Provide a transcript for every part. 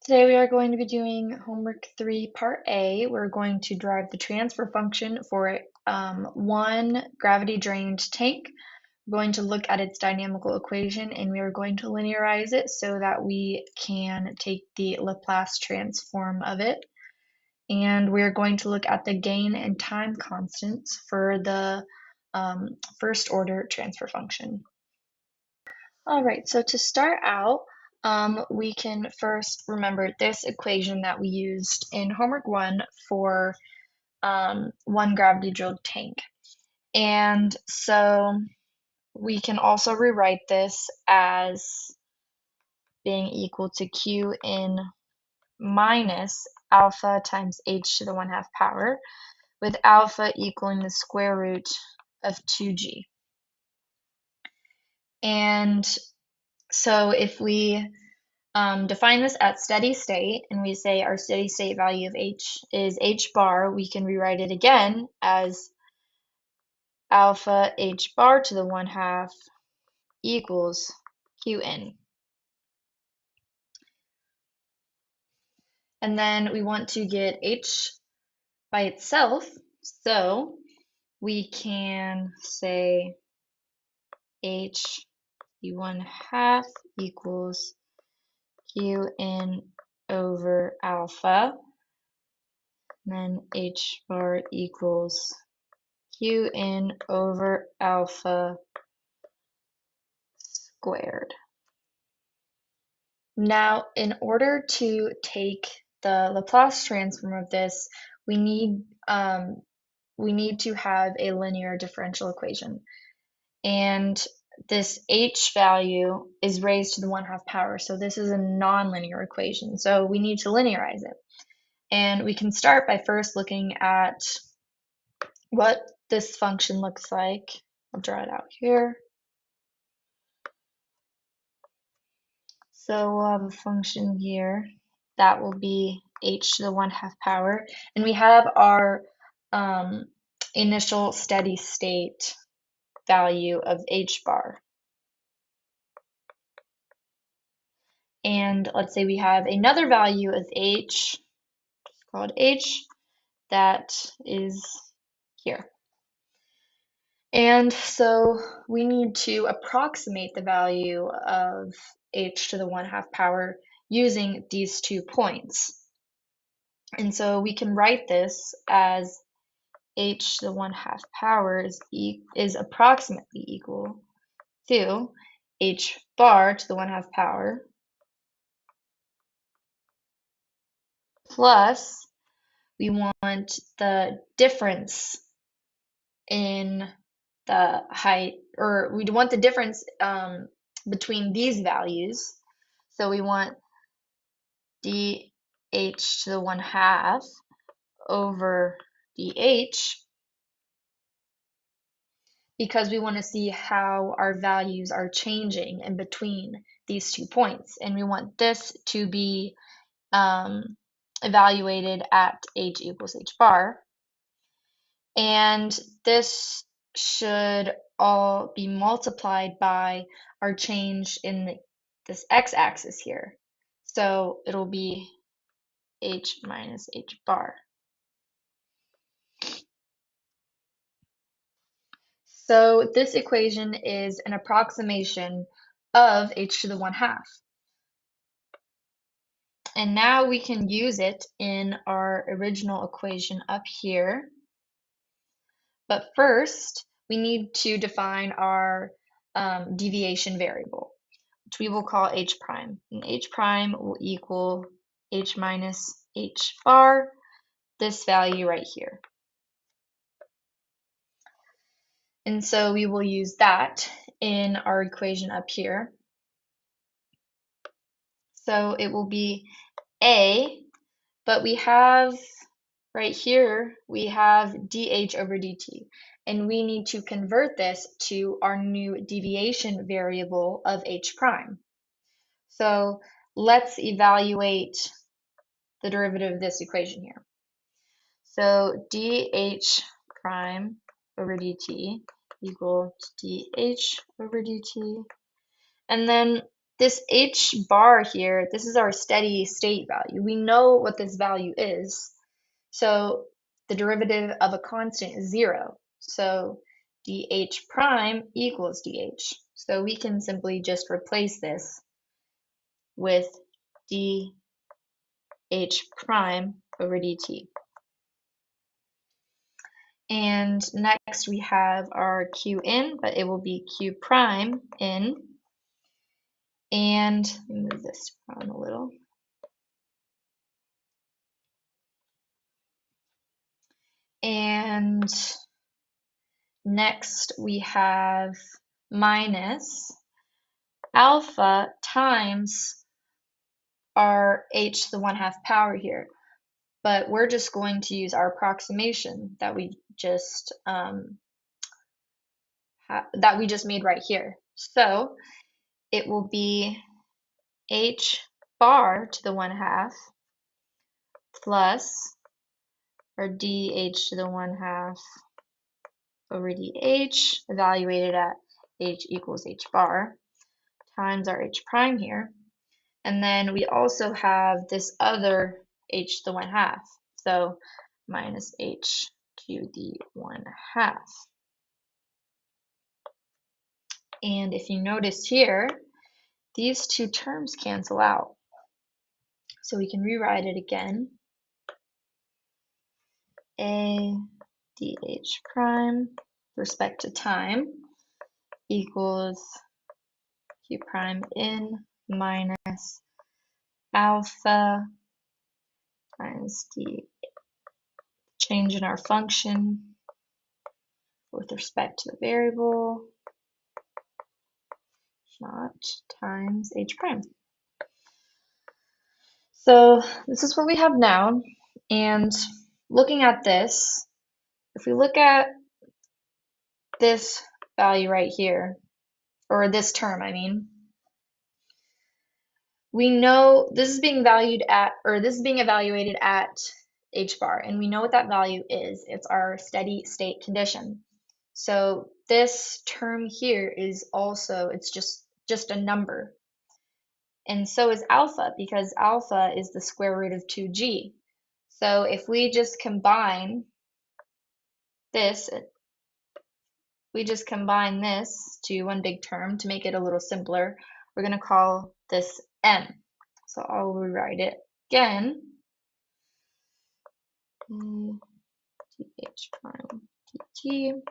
Today we are going to be doing homework 3, part A. We're going to derive the transfer function for one gravity drained tank. We're going to look at its dynamical equation and we are going to linearize it so that we can take the Laplace transform of it. And we're going to look at the gain and time constants for the first order transfer function. All right, so to start out, we can first remember this equation that we used in homework 1 for one gravity drilled tank. And so we can also rewrite this as being equal to Qn minus alpha times h to the 1/2 power, with alpha equaling the square root of 2g. And so if we define this at steady state, and we say our steady state value of h is h bar, we can rewrite it again as alpha h bar to the 1/2 equals Qn. And then we want to get h by itself, so we can say h the 1/2 equals Qn over alpha, and then h bar equals Qn over alpha squared. Now, in order to take the Laplace transform of this, we need to have a linear differential equation. And this h value is raised to the 1/2 power, so this is a nonlinear equation. So we need to linearize it. And we can start by first looking at what this function looks like. I'll draw it out here. So we'll have a function here that will be h to the 1/2 power, and we have our initial steady state value of h bar. And let's say we have another value of h, called h, that is here. And so we need to approximate the value of h to the 1/2 power using these 2 points. And so we can write this as h to the 1/2 power is approximately equal to h bar to the 1/2 power plus we want the difference in the height, or we want the difference between these values. So we want dh to the 1/2 over dh, because we want to see how our values are changing in between these 2 points. And we want this to be evaluated at h equals h bar. And this should all be multiplied by our change in this x-axis here. So it'll be h minus h bar. So this equation is an approximation of h to the 1/2. And now we can use it in our original equation up here. But first, we need to define our deviation variable, which we will call h prime. And h prime will equal h minus h bar, this value right here. And so we will use that in our equation up here. So it will be a, but we have right here, we have dh over dt. And we need to convert this to our new deviation variable of h prime. So let's evaluate the derivative of this equation here. So dh prime over dt equals dh over dt. And then this h bar here, this is our steady state value. We know what this value is. So the derivative of a constant is 0. So dh prime equals dh. So we can simply just replace this with dh prime over dt. And next we have our q in, but it will be q prime in. And let me move this down a little. And next we have minus alpha times our h to the 1/2 power here. But we're just going to use our approximation that we just made right here. So it will be h bar to the 1/2 plus our dh to the 1/2 over dh, evaluated at h equals h bar, times our h prime here. And then we also have this other h to the 1/2. So minus h to the 1/2. And if you notice here, these two terms cancel out. So we can rewrite it again. A dh prime with respect to time equals q prime in minus alpha times the change in our function with respect to the variable, not times h prime. So this is what we have now. And looking at this, if we look at this value right here, or this term, I mean, we know this is being valued at, or this is being evaluated at h bar, and we know what that value is. It's our steady state condition. So this term here is also, it's just a number. And so is alpha, because alpha is the square root of 2g. So if we just combine this, to one big term to make it a little simpler, we're going to call this m. So I'll rewrite it again. dh prime dt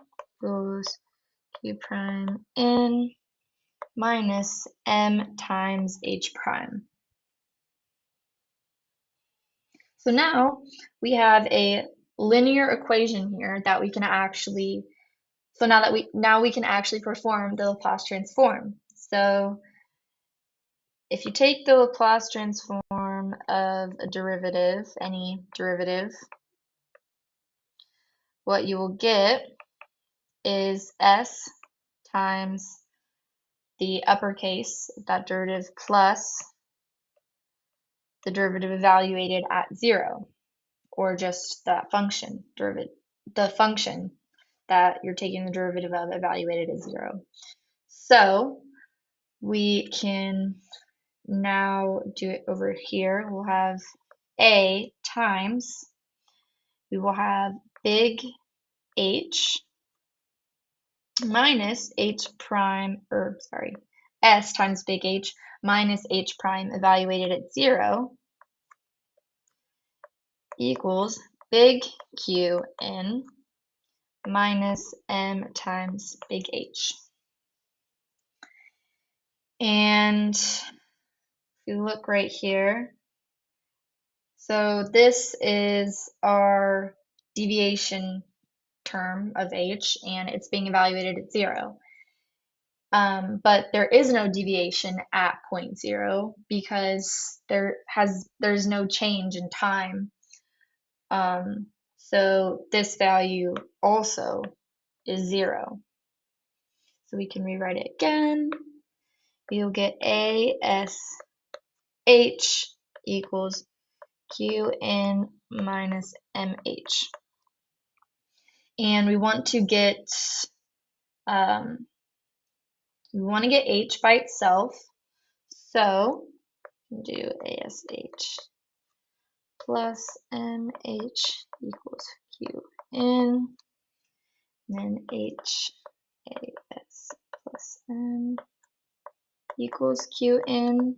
equals q prime n minus m times h prime. So now we have a linear equation here that we can actually, now we can actually perform the Laplace transform. So if you take the Laplace transform of a derivative, any derivative, what you will get is s times the uppercase, that derivative, plus the derivative evaluated at 0, or just that function derivative, the function that you're taking the derivative of evaluated at 0. So we can now do it over here. We'll have a times, we will have big H minus h prime, or sorry, s times big H minus h prime evaluated at 0 equals big Q n minus m times big H. And if you look right here, so this is our deviation term of h, and it's being evaluated at 0. But there is no deviation at point 0 because there's no change in time. So this value also is 0. So we can rewrite it again. You'll get ASH equals QN minus MH. And we want to get H by itself. So do ASH plus MH equals Q in, and then HAS plus M equals Q in,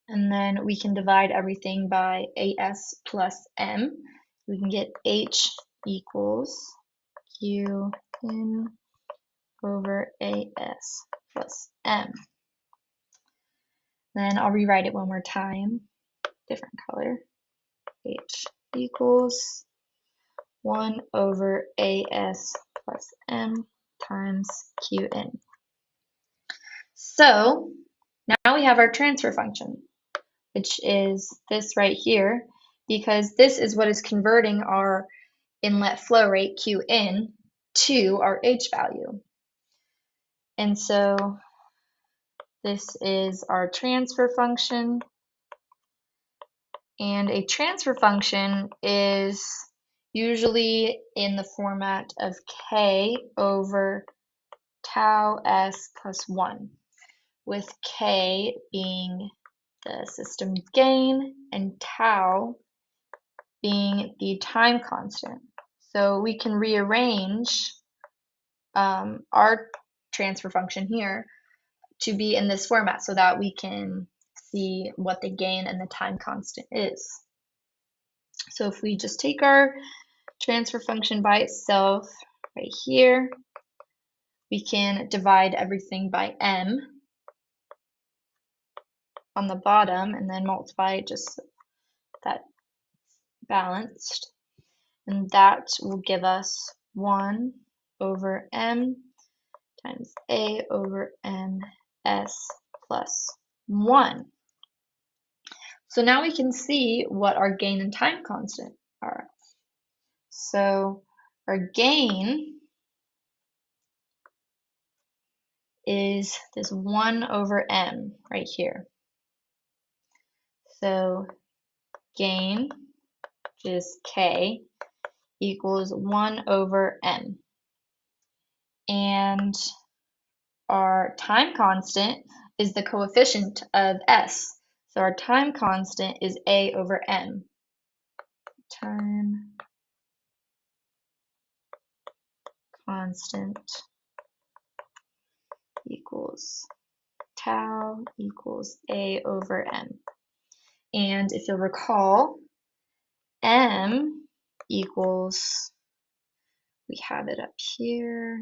and then we can divide everything by AS plus M. We can get H equals Q in over AS plus M. Then I'll rewrite it one more time, different color. H equals 1 over AS plus M times Qn. So now we have our transfer function, which is this right here, because this is what is converting our inlet flow rate Qn to our H value. And so this is our transfer function. And a transfer function is usually in the format of K over tau S plus 1, with K being the system gain and tau being the time constant. So we can rearrange our transfer function here to be in this format so that we can see what the gain and the time constant is. So if we just take our transfer function by itself right here, we can divide everything by m on the bottom and then multiply just that balanced, and that will give us 1 over m times a over ms plus 1. So now we can see what our gain and time constant are. So our gain is this 1 over m right here. So gain, which is k, equals 1 over m. And our time constant is the coefficient of s. So our time constant is a over m. Time constant equals tau equals a over m. And if you'll recall, m equals, we have it up here,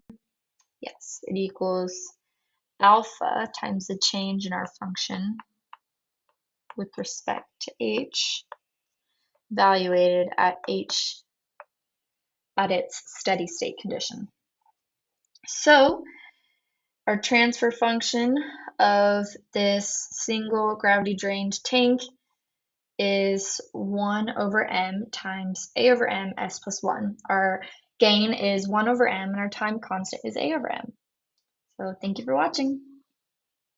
yes, it equals alpha times the change in our function with respect to h, evaluated at h at its steady state condition. So our transfer function of this single gravity drained tank is 1 over m times a over m s plus 1. Our gain is 1 over m and our time constant is a over m. So thank you for watching.